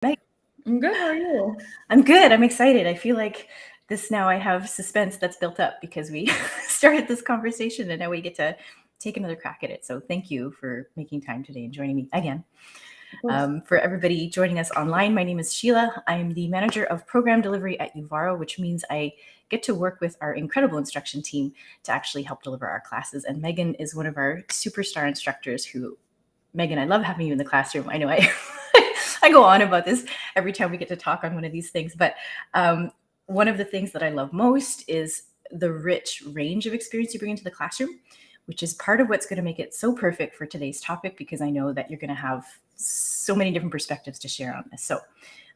Meg, I'm good. How are you? I'm good. I'm excited. I feel like this now I have suspense that's built up because we started this conversation and now we get to take another crack at it. So thank you for making time today and joining me again. Of course. For everybody joining us online, my name is Sheila. I'm the manager of program delivery at Uvaro, which means I get to work with our incredible instruction team to actually help deliver our classes. And Megan is one of our superstar instructors who, Megan, I love having you in the classroom. I know I go on about this every time we get to talk on one of these things, but one of the things that I love most is the rich range of experience you bring into the classroom, which is part of what's going to make it so perfect for today's topic, because I know that you're going to have so many different perspectives to share on this. So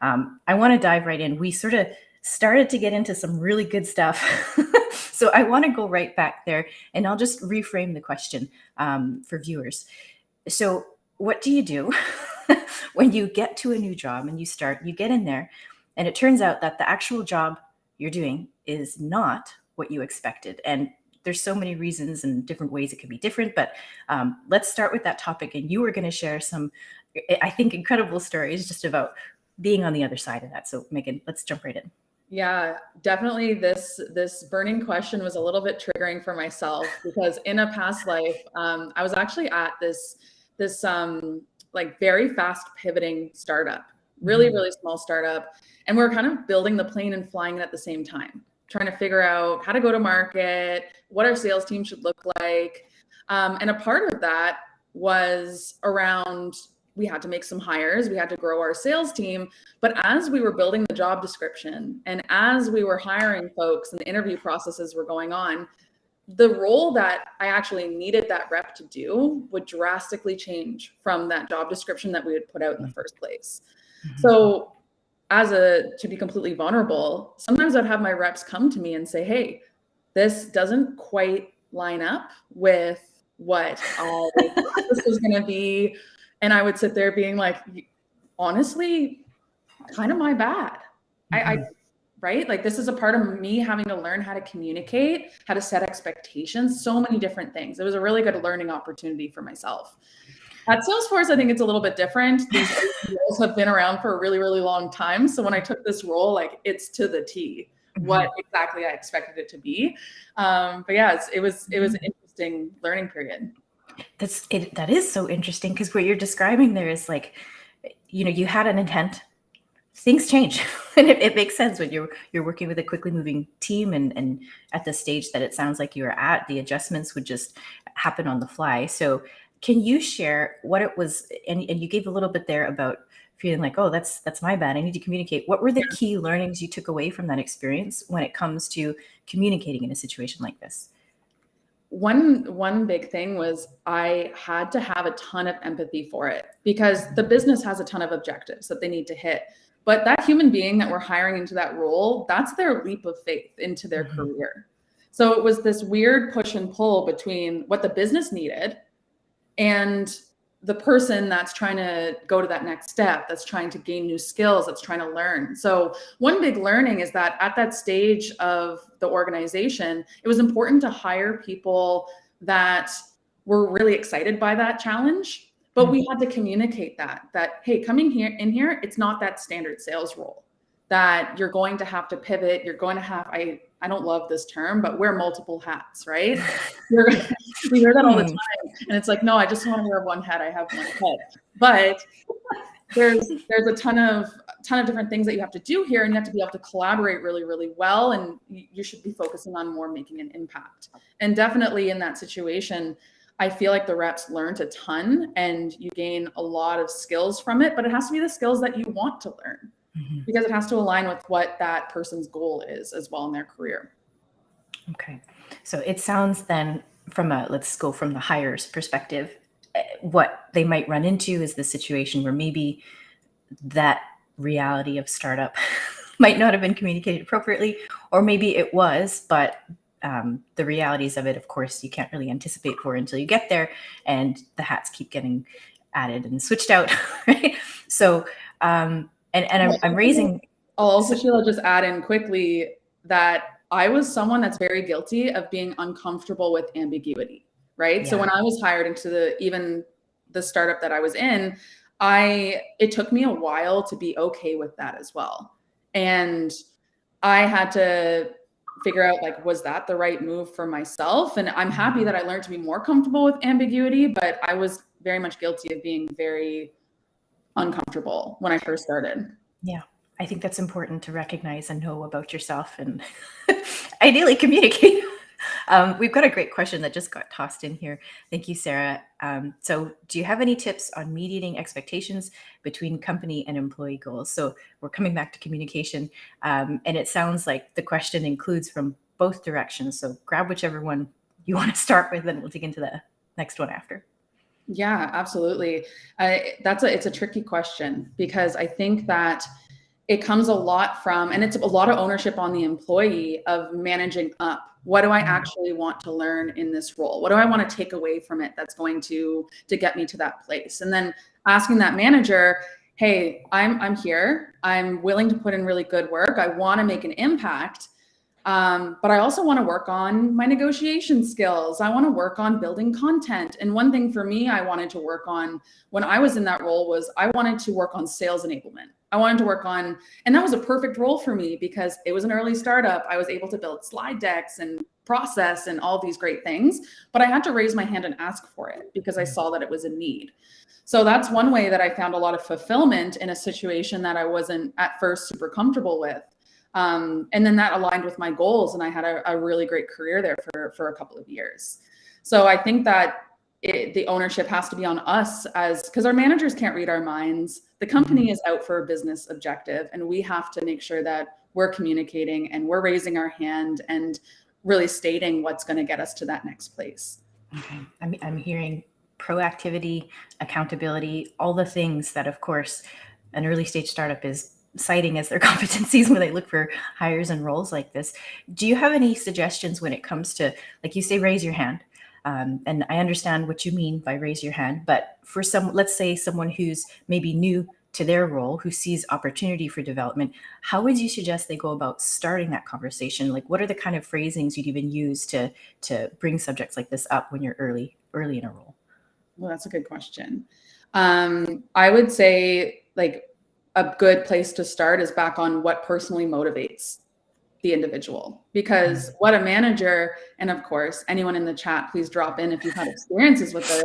I want to dive right in. We sort of started to get into some really good stuff. So I want to go right back there, and I'll just reframe the question for viewers. So what do you do when you get to a new job and you get in there, and it turns out that the actual job you're doing is not what you expected? And there's so many reasons and different ways it can be different, but let's start with that topic. And you were going to share some, I think, incredible stories just about being on the other side of that. So Megan, let's jump right in. Yeah, definitely. This burning question was a little bit triggering for myself because in a past life, I was actually at this like very fast pivoting startup, really small startup, and we're kind of building the plane and flying it at the same time, trying to figure out how to go to market, what our sales team should look like, and a part of that was around. We had to make some hires. We had to grow our sales team. But as we were building the job description and as we were hiring folks and the interview processes were going on, the role that I actually needed that rep to do would drastically change from that job description that we had put out in the first place. So to be completely vulnerable, sometimes I'd have my reps come to me and say, hey, this doesn't quite line up with what I thought this was going to be. And I would sit there being like, honestly, kind of my bad. Right? Like, this is a part of me having to learn how to communicate, how to set expectations, so many different things. It was a really good learning opportunity for myself. At Salesforce, I think it's a little bit different. These roles have been around for a really, really long time. So when I took this role, like, it's to the T what exactly I expected it to be. But yeah, it was an interesting learning period. That is so interesting, because what you're describing there is like, you had an intent, things change, and it makes sense when you're working with a quickly moving team, and at the stage that it sounds like you were at, the adjustments would just happen on the fly. So can you share what it was? And you gave a little bit there about feeling like, oh, that's my bad, I need to communicate. What were the key learnings you took away from that experience when it comes to communicating in a situation like this? One big thing was I had to have a ton of empathy for it, because the business has a ton of objectives that they need to hit. But that human being that we're hiring into that role, that's their leap of faith into their career. So it was this weird push and pull between what the business needed and the person that's trying to go to that next step, that's trying to gain new skills, that's trying to learn. So one big learning is that at that stage of the organization, it was important to hire people that were really excited by that challenge, but we had to communicate that, hey, coming in here, it's not that standard sales role, that you're going to have to pivot. You're going to have, I don't love this term, but wear multiple hats, right? We hear that all the time. And it's like, no, I just want to wear one hat. I have one head. But there's a ton of different things that you have to do here, and you have to be able to collaborate really, really well. And you should be focusing on more making an impact. And definitely in that situation, I feel like the reps learned a ton and you gain a lot of skills from it, but it has to be the skills that you want to learn, because it has to align with what that person's goal is as well in their career. Okay. So it sounds then let's go from the hires perspective, what they might run into is the situation where maybe that reality of startup might not have been communicated appropriately, or maybe it was, but the realities of it, of course, you can't really anticipate for until you get there, and the hats keep getting added and switched out, right? So, and I'm raising. I'll also, Sheila, just add in quickly that I was someone that's very guilty of being uncomfortable with ambiguity, right? Yeah. So when I was hired into even the startup that I was in, it took me a while to be okay with that as well. And I had to figure out, like, was that the right move for myself? And I'm happy that I learned to be more comfortable with ambiguity, but I was very much guilty of being very uncomfortable when I first started. Yeah, I think that's important to recognize and know about yourself and ideally communicate. We've got a great question that just got tossed in here. Thank you, Sarah. So do you have any tips on mediating expectations between company and employee goals? So we're coming back to communication, and it sounds like the question includes from both directions. So grab whichever one you want to start with, and we'll dig into the next one after. Yeah, absolutely. It's a tricky question, because I think that it comes a lot from, and it's a lot of ownership on the employee of managing up. What do I actually want to learn in this role? What do I want to take away from it that's going to get me to that place? And then asking that manager, hey, I'm here. I'm willing to put in really good work. I want to make an impact. But I also want to work on my negotiation skills. I want to work on building content. And one thing for me, I wanted to work on when I was in that role was I wanted to work on sales enablement. I wanted to work on, and that was a perfect role for me because it was an early startup. I was able to build slide decks and process and all these great things, but I had to raise my hand and ask for it because I saw that it was a need. So that's one way that I found a lot of fulfillment in a situation that I wasn't at first super comfortable with. And then that aligned with my goals, and I had a really great career there for a couple of years. So I think that the ownership has to be on us, because our managers can't read our minds. The company is out for a business objective, and we have to make sure that we're communicating and we're raising our hand and really stating what's going to get us to that next place. Okay. I'm hearing proactivity, accountability, all the things that, of course, an early stage startup is citing as their competencies when they look for hires and roles like this. Do you have any suggestions when it comes to, like you say, raise your hand? And I understand what you mean by raise your hand, but for let's say someone who's maybe new to their role, who sees opportunity for development, how would you suggest they go about starting that conversation? Like, what are the kind of phrasings you'd even use to bring subjects like this up when you're early in a role? Well, that's a good question. I would say, like, a good place to start is back on what personally motivates the individual, because what a manager, and of course, anyone in the chat, please drop in if you've had experiences with this,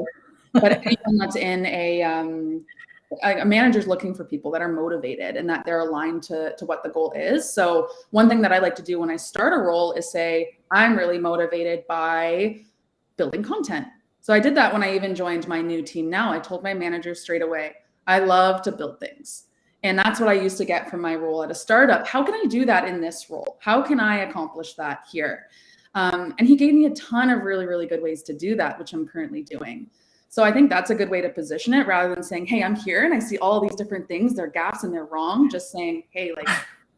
but anyone that's in a manager's looking for people that are motivated and that they're aligned to what the goal is. So one thing that I like to do when I start a role is say, I'm really motivated by building content. So I did that when I even joined my new team now. I told my manager straight away, I love to build things. And that's what I used to get from my role at a startup. How can I do that in this role? How can I accomplish that here? And he gave me a ton of really, really good ways to do that, which I'm currently doing. So I think that's a good way to position it, rather than saying, hey, I'm here and I see all these different things, they're gaps and they're wrong. Just saying, hey, like,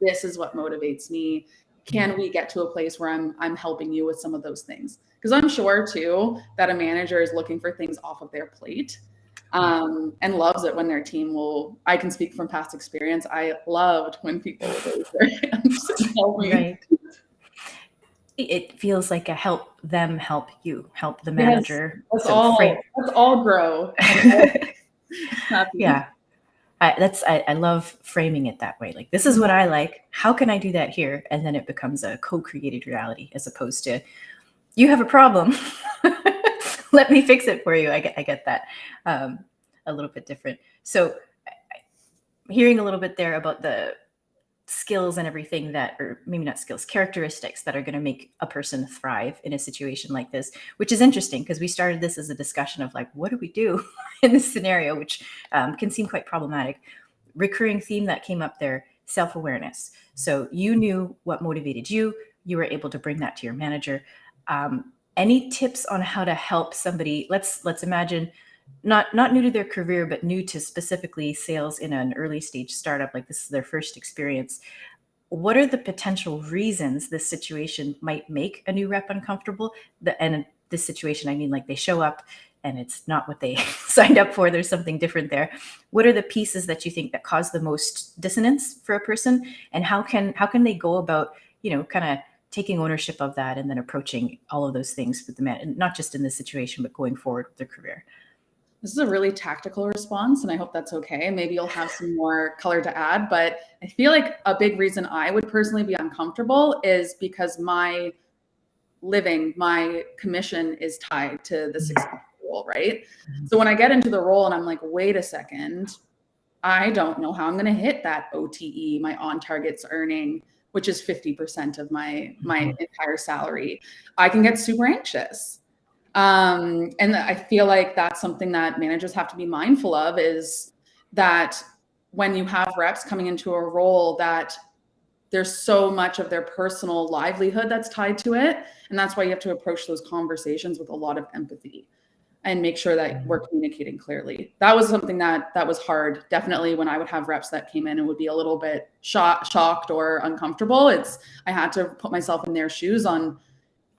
this is what motivates me. Can we get to a place where I'm helping you with some of those things? Because I'm sure too that a manager is looking for things off of their plate. And loves it when their team I can speak from past experience. I loved when people would raise their hands and help me. Right. It feels like a help them help you, help the manager. Yes, let's all grow. Yeah. I love framing it that way. Like, this is what I like. How can I do that here? And then it becomes a co-created reality, as opposed to, you have a problem. Let me fix it for you. I get that. A little bit different. So hearing a little bit there about the skills and everything or maybe not skills, characteristics that are going to make a person thrive in a situation like this, which is interesting because we started this as a discussion of, like, what do we do in this scenario, which can seem quite problematic. Recurring theme that came up there, self-awareness. So you knew what motivated you. You were able to bring that to your manager. Any tips on how to help somebody? Let's imagine not new to their career, but new to specifically sales in an early stage startup, like this is their first experience. What are the potential reasons this situation might make a new rep uncomfortable? And this situation, I mean, like, they show up and it's not what they signed up for. There's something different there. What are the pieces that you think that cause the most dissonance for a person? And how can they go about, kind of taking ownership of that and then approaching all of those things with the man, not just in this situation, but going forward with their career? This is a really tactical response, and I hope that's okay. Maybe you'll have some more color to add, but I feel like a big reason I would personally be uncomfortable is because my living, my commission is tied to the success of the role, right? So when I get into the role and I'm like, wait a second, I don't know how I'm going to hit that OTE, my on targets earning, which is 50% of my entire salary. I can get super anxious. And I feel like that's something that managers have to be mindful of, is that when you have reps coming into a role, that there's so much of their personal livelihood that's tied to it. And that's why you have to approach those conversations with a lot of empathy and make sure that we're communicating clearly. That was something that was hard. Definitely when I would have reps that came in and would be a little bit shocked or uncomfortable, I had to put myself in their shoes on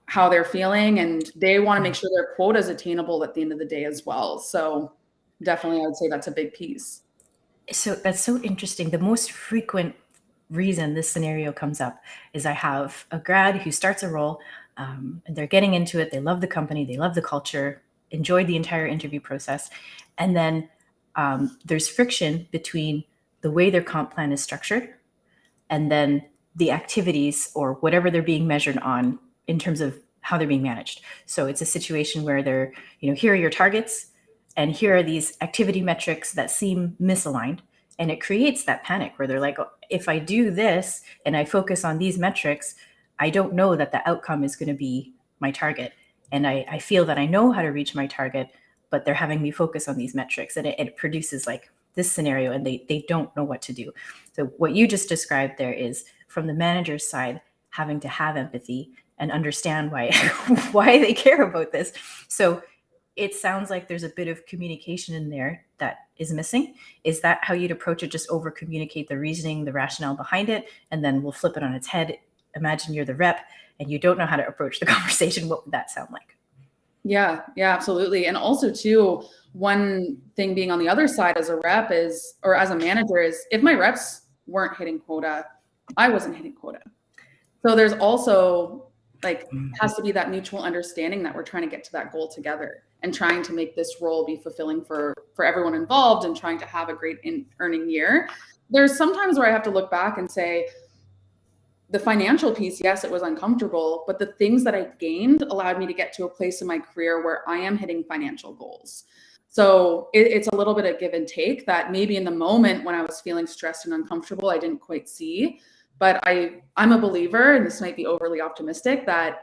how they're feeling, and they want to make sure their quota is attainable at the end of the day as well. So definitely I would say that's a big piece. So that's so interesting. The most frequent reason this scenario comes up is I have a grad who starts a role, and they're getting into it. They love the company, they love the culture, enjoyed the entire interview process. And then there's friction between the way their comp plan is structured and then the activities or whatever they're being measured on in terms of how they're being managed. So it's a situation where they're, here are your targets and here are these activity metrics that seem misaligned. And it creates that panic where they're like, oh, if I do this and I focus on these metrics, I don't know that the outcome is going to be my target. And I feel that I know how to reach my target, but they're having me focus on these metrics. And it produces like this scenario, and they don't know what to do. So what you just described there is, from the manager's side, having to have empathy and understand why why they care about this. So it sounds like there's a bit of communication in there that is missing. Is that how you'd approach it? Just over communicate the reasoning, the rationale behind it, and then we'll flip it on its head. Imagine you're the rep and you don't know how to approach the conversation. What would that sound like? Yeah, absolutely. And also too, one thing being on the other side as a rep is, or as a manager, is if my reps weren't hitting quota, I wasn't hitting quota. So there's also has to be that mutual understanding that we're trying to get to that goal together and trying to make this role be fulfilling for everyone involved and trying to have a great earning year. There's sometimes where I have to look back and say, the financial piece, yes, it was uncomfortable, but the things that I gained allowed me to get to a place in my career where I am hitting financial goals. So it's a little bit of give and take that maybe in the moment when I was feeling stressed and uncomfortable, I didn't quite see. But I'm a believer, and this might be overly optimistic, that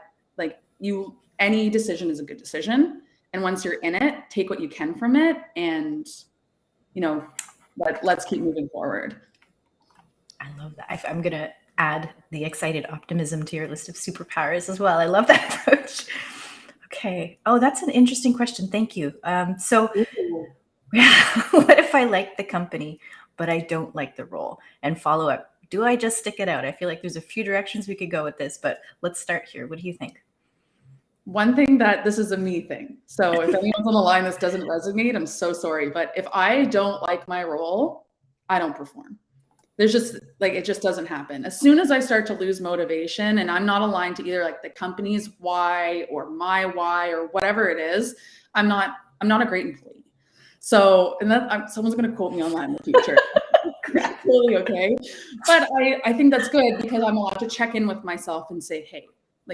any decision is a good decision. And once you're in it, take what you can from it, and let's keep moving forward. I love that. I'm going to add the excited optimism to your list of superpowers as well. I love that approach. Okay. Oh, that's an interesting question. Thank you. So what if I like the company, but I don't like the role? And follow up, do I just stick it out? I feel like there's a few directions we could go with this, but let's start here. What do you think? One thing that this is a me thing. So if anyone's on the line, this doesn't resonate, I'm so sorry. But if I don't like my role, I don't perform. There's just it just doesn't happen. As soon as I start to lose motivation and I'm not aligned to either the company's why or my why or whatever it is, I'm not a great employee. So, and that someone's going to quote me on that in the future. Totally okay. But I think that's good because I'm allowed to check in with myself and say, hey,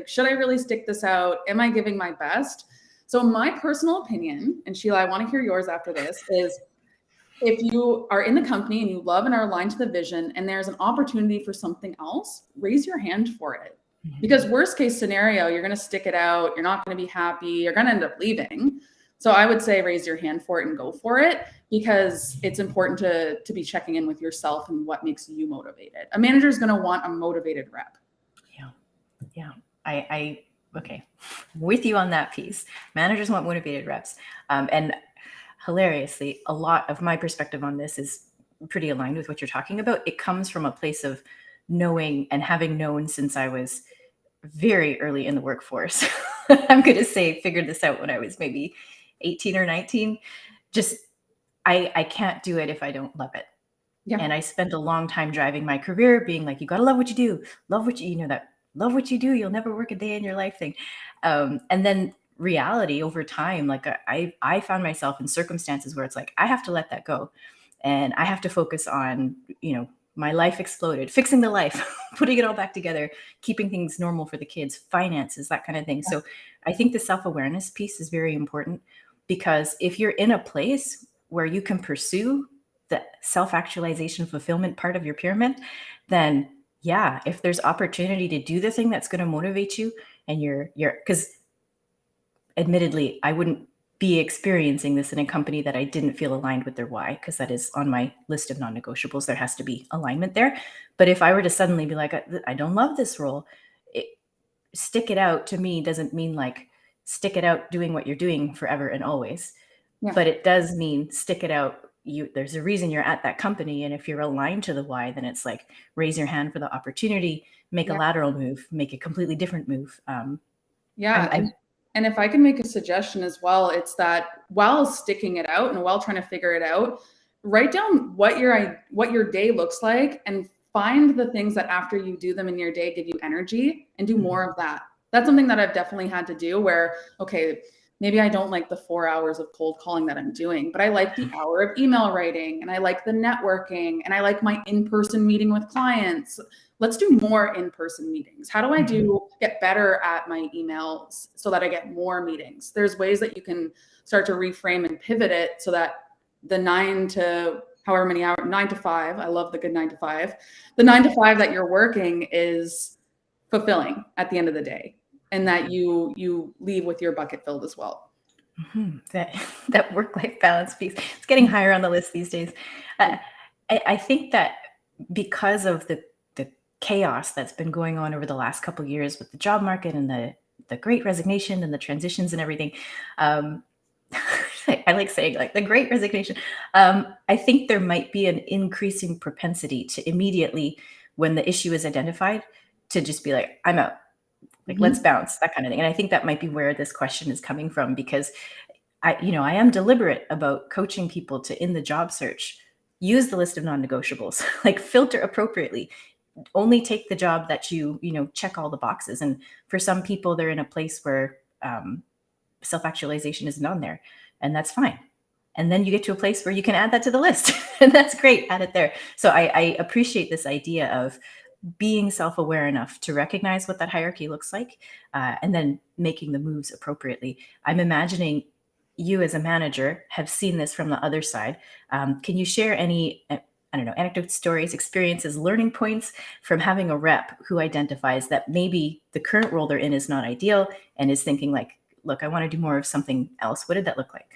should I really stick this out? Am I giving my best? So my personal opinion, and Sheila, I want to hear yours after this, is if you are in the company and you love and are aligned to the vision and there's an opportunity for something else, raise your hand for it. Because worst case scenario, you're going to stick it out. You're not going to be happy. You're going to end up leaving. So I would say raise your hand for it and go for it, because it's important to be checking in with yourself and what makes you motivated. A manager is going to want a motivated rep. Yeah. I okay, with you on that piece. Managers want motivated reps. And hilariously, a lot of my perspective on this is pretty aligned with what you're talking about. It comes from a place of knowing and having known since I was very early in the workforce. I'm going to say figured this out when I was maybe 18 or 19. Just, I can't do it if I don't love it. Yeah. And I spent a long time driving my career being like, you got to love what you do. Love what you that love what you do. You'll never work a day in your life thing. And then reality over time, like I found myself in circumstances where it's like, I have to let that go. And I have to focus on, my life exploded, fixing the life, putting it all back together, keeping things normal for the kids, finances, that kind of thing. So I think the self-awareness piece is very important, because if you're in a place where you can pursue the self-actualization fulfillment part of your pyramid, then yeah, if there's opportunity to do the thing that's going to motivate you, and you're because admittedly, I wouldn't be experiencing this in a company that I didn't feel aligned with their why, because that is on my list of non-negotiables. There has to be alignment there. But if I were to suddenly be like, I don't love this role, stick it out to me doesn't mean like stick it out doing what you're doing forever and always. Yeah. But it does mean stick it out. There's a reason you're at that company. And if you're aligned to the why, then it's like raise your hand for the opportunity, make a lateral move, make a completely different move. And if I can make a suggestion as well, it's that while sticking it out and while trying to figure it out, write down what your day looks like, and find the things that after you do them in your day give you energy, and do more of that. That's something that I've definitely had to do where, okay, maybe I don't like the 4 hours of cold calling that I'm doing, but I like the hour of email writing, and I like the networking, and I like my in-person meeting with clients. Let's do more in-person meetings. How do I get better at my emails so that I get more meetings? There's ways that you can start to reframe and pivot it so that the 9 to however many hours, 9 to 5, I love the good 9 to 5. The 9 to 5 that you're working is fulfilling at the end of the day, and that you leave with your bucket filled as well. That work-life balance piece, it's getting higher on the list these days. I think that because of the chaos that's been going on over the last couple of years with the job market and the great resignation and the transitions and everything, I like saying like the great resignation. I think there might be an increasing propensity to immediately, when the issue is identified, to just be like, I'm out. Like, let's bounce, that kind of thing. And I think that might be where this question is coming from, because I am deliberate about coaching people to, in the job search, use the list of non-negotiables, like filter appropriately, only take the job that you check all the boxes. And for some people, they're in a place where self-actualization isn't on there, and that's fine. And then you get to a place where you can add that to the list, and that's great, add it there. So I appreciate this idea of being self-aware enough to recognize what that hierarchy looks like, and then making the moves appropriately. I'm imagining you as a manager have seen this from the other side. Can you share any, anecdotes, stories, experiences, learning points from having a rep who identifies that maybe the current role they're in is not ideal and is thinking like, look, I want to do more of something else? What did that look like?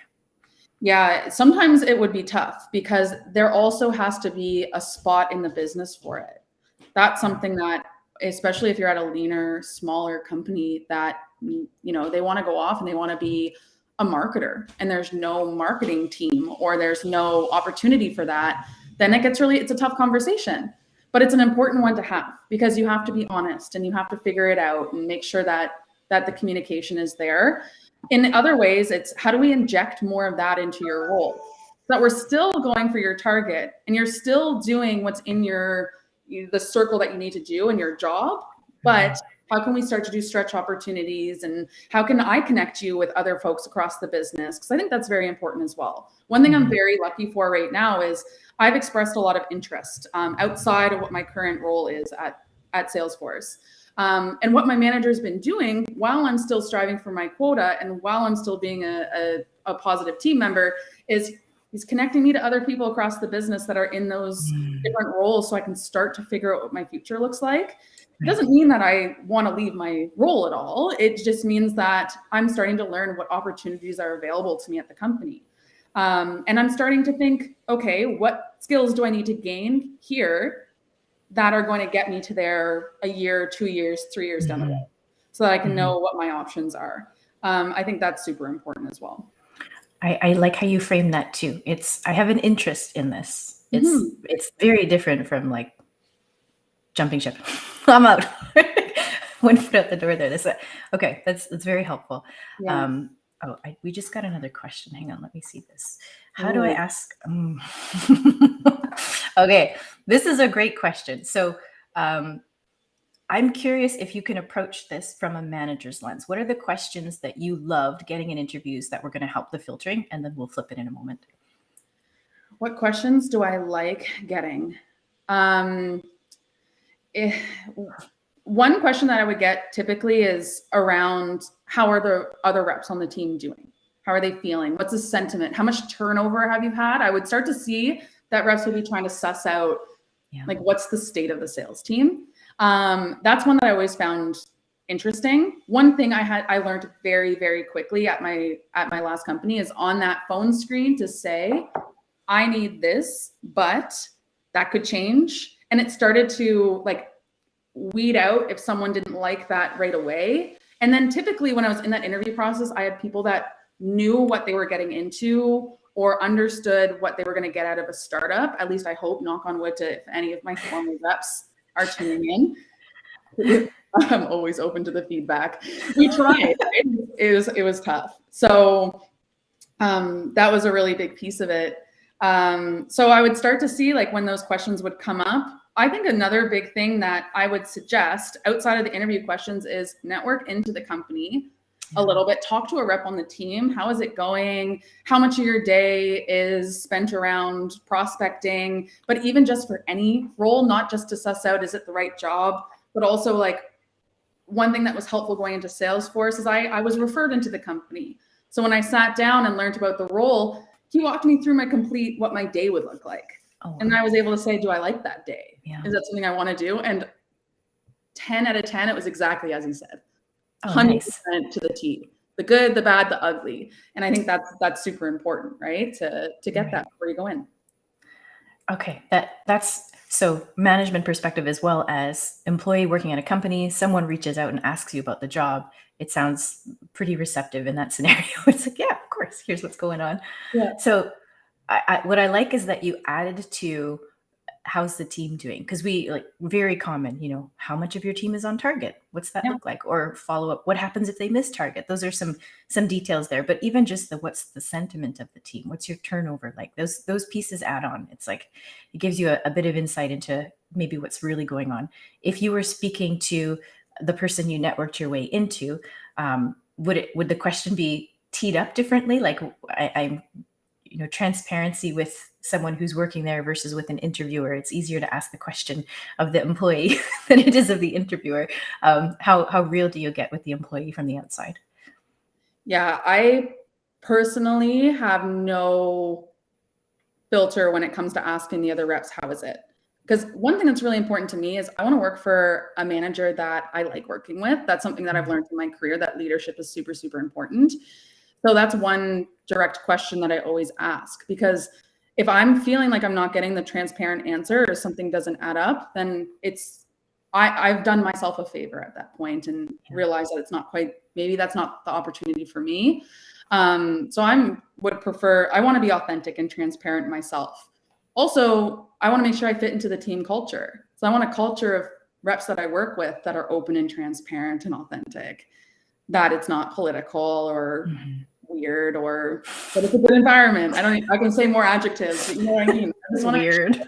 Yeah, sometimes it would be tough because there also has to be a spot in the business for it. That's something that, especially if you're at a leaner, smaller company, that, they want to go off and they want to be a marketer, and there's no marketing team or there's no opportunity for that, then it's a tough conversation. But it's an important one to have, because you have to be honest and you have to figure it out and make sure that the communication is there. In other ways, it's how do we inject more of that into your role, so that we're still going for your target and you're still doing what's in the circle that you need to do in your job, but how can we start to do stretch opportunities, and how can I connect you with other folks across the business? Because I think that's very important as well. One thing I'm very lucky for right now is I've expressed a lot of interest outside of what my current role is at Salesforce. And what my manager's been doing while I'm still striving for my quota and while I'm still being a positive team member is he's connecting me to other people across the business that are in those different roles, so I can start to figure out what my future looks like. It doesn't mean that I want to leave my role at all. It just means that I'm starting to learn what opportunities are available to me at the company. And I'm starting to think, okay, what skills do I need to gain here that are going to get me to there a year, 2 years, 3 years down the road, so that I can know what my options are. I think that's super important as well. I like how you frame that too. I have an interest in this. It's very different from like jumping ship. I'm out. One foot out the door there. Okay, that's very helpful. Yeah. We just got another question. Hang on, let me see this. How do I ask? Okay, this is a great question. So I'm curious if you can approach this from a manager's lens. What are the questions that you loved getting in interviews that were going to help the filtering? And then we'll flip it in a moment. What questions do I like getting? One question that I would get typically is around how are the other reps on the team doing? How are they feeling? What's the sentiment? How much turnover have you had? I would start to see that reps would be trying to suss out like what's the state of the sales team. That's one that I always found interesting. One thing I learned very, very quickly at my last company is on that phone screen to say, I need this, but that could change. And it started to like weed out if someone didn't like that right away. And then typically when I was in that interview process, I had people that knew what they were getting into or understood what they were going to get out of a startup. At least I hope, knock on wood, to if any of my former reps are tuning in. I'm always open to the feedback. We tried. It was tough. So that was a really big piece of it. So I would start to see like when those questions would come up. I think another big thing that I would suggest outside of the interview questions is network into the company a little bit, talk to a rep on the team. How is it going? How much of your day is spent around prospecting? But even just for any role, not just to suss out, is it the right job? But also like one thing that was helpful going into Salesforce is I was referred into the company. So when I sat down and learned about the role, he walked me through what my day would look like. Oh, wow. And I was able to say, do I like that day? Yeah. Is that something I want to do? And 10 out of 10, it was exactly as he said. 100% nice. To the T, the good, the bad, the ugly. And I think that's super important, right? To get that before you go in. Okay. That's so management perspective as well as employee working at a company, someone reaches out and asks you about the job. It sounds pretty receptive in that scenario. It's like, yeah, of course, here's what's going on. Yeah. So what I like is that you added to how's the team doing? Because we like very common, how much of your team is on target? What's that look like? Or follow up, what happens if they miss target? Those are some details there, but even just what's the sentiment of the team? What's your turnover like? Those pieces add on. It's like, it gives you a bit of insight into maybe what's really going on. If you were speaking to the person you networked your way into, would the question be teed up differently? Like I'm transparency with someone who's working there versus with an interviewer. It's easier to ask the question of the employee than it is of the interviewer. How real do you get with the employee from the outside? Yeah, I personally have no filter when it comes to asking the other reps, how is it? Because one thing that's really important to me is I want to work for a manager that I like working with. That's something that I've learned in my career, that leadership is super, super important. So that's one direct question that I always ask, because if I'm feeling like I'm not getting the transparent answer or something doesn't add up, then I've done myself a favor at that point and realized that it's not quite, maybe that's not the opportunity for me. So I want to be authentic and transparent myself. Also, I want to make sure I fit into the team culture. So I want a culture of reps that I work with that are open and transparent and authentic, that it's not political or weird, or that it's a good environment. I can say more adjectives, but you know what I mean? I just want weird.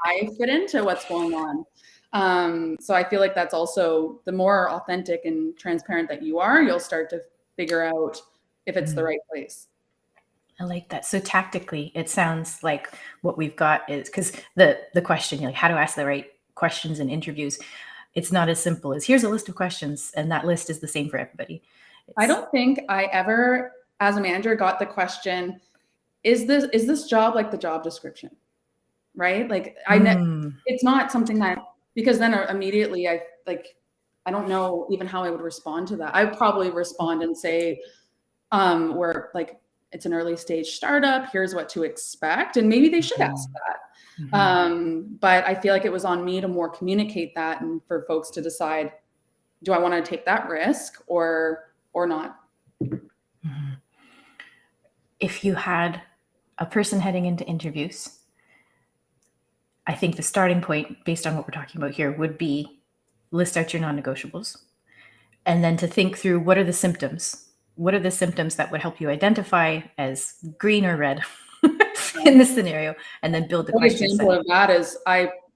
I fit into what's going on. So I feel like that's also, the more authentic and transparent that you are, you'll start to figure out if it's the right place. I like that. So tactically, it sounds like what we've got is, because the question, like how to ask the right questions in interviews, it's not as simple as here's a list of questions and that list is the same for everybody. I don't think I ever, as a manager, got the question, is this job like the job description? Right? Like it's not something that, because then immediately I don't know even how I would respond to that. I would probably respond and say, we're like, it's an early stage startup, here's what to expect. And maybe they should ask that. But I feel like it was on me to more communicate that and for folks to decide, do I want to take that risk or not? If you had a person heading into interviews, I think the starting point, based on what we're talking about here, would be list out your non-negotiables. And then to think through, what are the symptoms? What are the symptoms that would help you identify as green or red in this scenario? And then build the question. An example of that is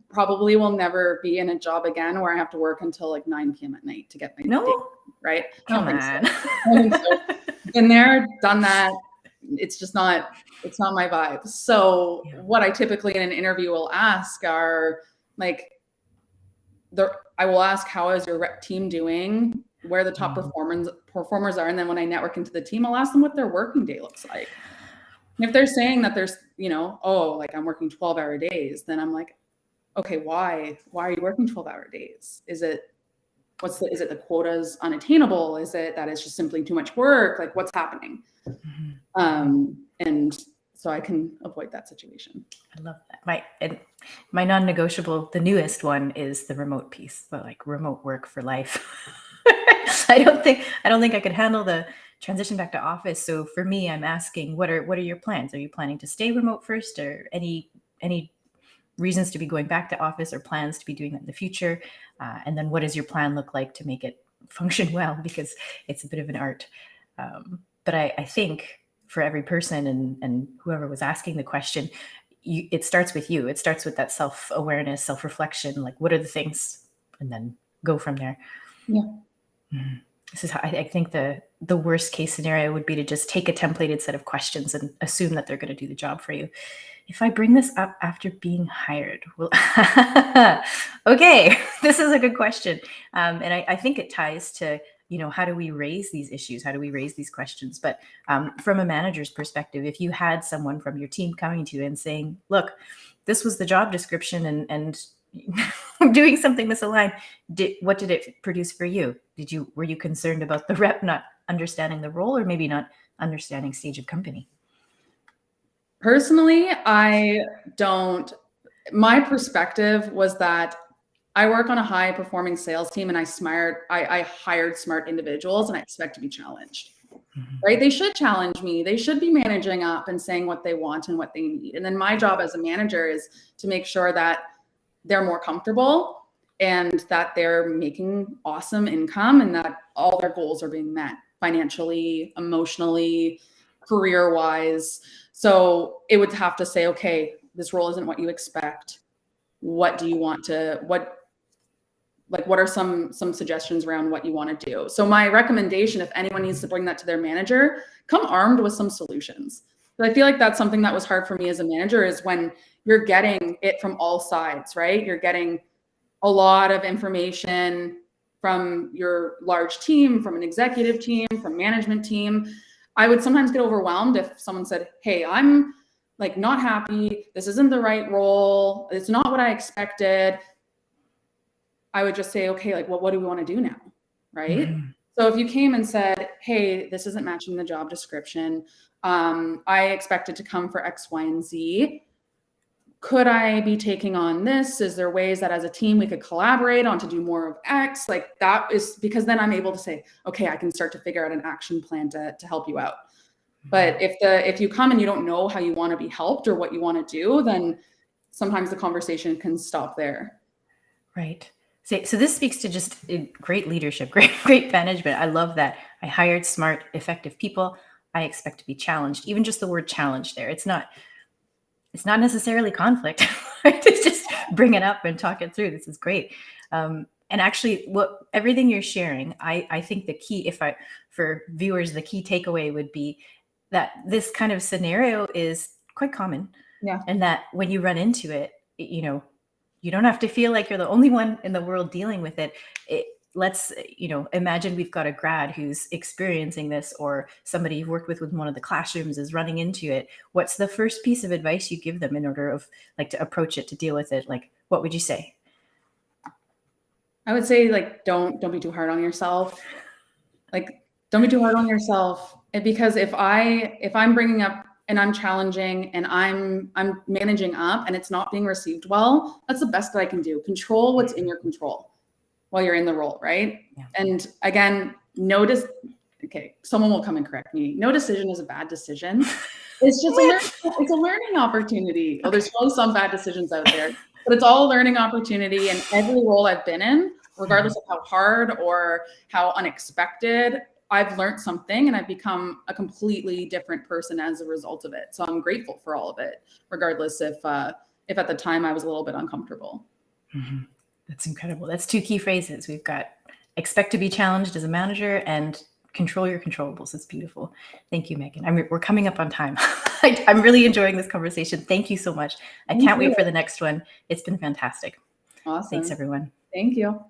probably will never be in a job again where I have to work until like 9 p.m. at night to get my day, right? Come on. I don't think so. Been there, done that. It's not my vibe. So what I typically in an interview will ask are like, I will ask, how is your team doing? Where the top performers are. And then when I network into the team, I'll ask them what their working day looks like. And if they're saying that there's, oh, like I'm working 12-hour days, then I'm like, okay, why are you working 12-hour days? Is it the quota's unattainable? Is it that it's just simply too much work? Like what's happening? And so I can avoid that situation. I love that. My non-negotiable, the newest one is the remote piece, but like remote work for life. I don't think I could handle the transition back to office. So for me, I'm asking, what are your plans? Are you planning to stay remote first, or any reasons to be going back to office, or plans to be doing that in the future? And then what does your plan look like to make it function well? Because it's a bit of an art. But I think for every person and whoever was asking the question, it starts with you. It starts with that self-awareness, self-reflection, like what are the things, and then go from there. Yeah. This is how I think the worst case scenario would be to just take a templated set of questions and assume that they're going to do the job for you. If I bring this up after being hired, well, okay, this is a good question. And I think it ties to, how do we raise these issues? How do we raise these questions? But from a manager's perspective, if you had someone from your team coming to you and saying, look, this was the job description and doing something misaligned, what did it produce for you? Were you concerned about the rep not understanding the role, or maybe not understanding stage of company? Personally, I don't. My perspective was that I work on a high performing sales team, and I hired smart individuals, and I expect to be challenged. Right? They should challenge me. They should be managing up and saying what they want and what they need. And then my job as a manager is to make sure that they're more comfortable and that they're making awesome income and that all their goals are being met financially, emotionally, career-wise. So it would have to say, okay, this role isn't what you expect. What do you want to, what are some suggestions around what you want to do? So my recommendation, if anyone needs to bring that to their manager, come armed with some solutions. But I feel like that's something that was hard for me as a manager, is when you're getting it from all sides, right? You're getting a lot of information from your large team, from an executive team, from management team. I would sometimes get overwhelmed if someone said, hey, I'm like not happy. This isn't the right role. It's not what I expected. I would just say, okay, like, well, what do we want to do now? Right? So if you came and said, hey, this isn't matching the job description. I expected to come for X, Y, and Z. Could I be taking on this? Is there ways that as a team we could collaborate on to do more of X? Like that is, because then I'm able to say, okay, I can start to figure out an action plan to help you out. But if you come and you don't know how you want to be helped or what you want to do, then sometimes the conversation can stop there. Right. So this speaks to just great leadership, great management. I love that. I hired smart, effective people. I expect to be challenged. Even just the word challenge there. It's not necessarily conflict. It's just bring it up and talk it through. This is great. And actually, everything you're sharing, I think the key, for viewers, the key takeaway would be that this kind of scenario is quite common. Yeah. And that when you run into it, you don't have to feel like you're the only one in the world dealing with it. Let's, imagine we've got a grad who's experiencing this, or somebody you've worked with one of the classrooms is running into it. What's the first piece of advice you give them in order of like to approach it, to deal with it? Like, what would you say? I would say, like, don't be too hard on yourself. Like, don't be too hard on yourself. Because if I'm bringing up and I'm challenging and I'm managing up and it's not being received well, that's the best that I can do. Control what's in your control while you're in the role, right? Yeah. And again, okay, someone will come and correct me. No decision is a bad decision. It's just it's a learning opportunity. Well, there's probably some bad decisions out there, but it's all a learning opportunity. And every role I've been in, regardless of how hard or how unexpected, I've learned something and I've become a completely different person as a result of it. So I'm grateful for all of it, regardless if at the time I was a little bit uncomfortable. Mhm. That's incredible. That's two key phrases. We've got expect to be challenged as a manager and control your controllables. It's beautiful. Thank you, Megan. We're coming up on time. I'm really enjoying this conversation. Thank you so much. I Thank can't wait you. for the next one. It's been fantastic. Awesome. Thanks, everyone. Thank you.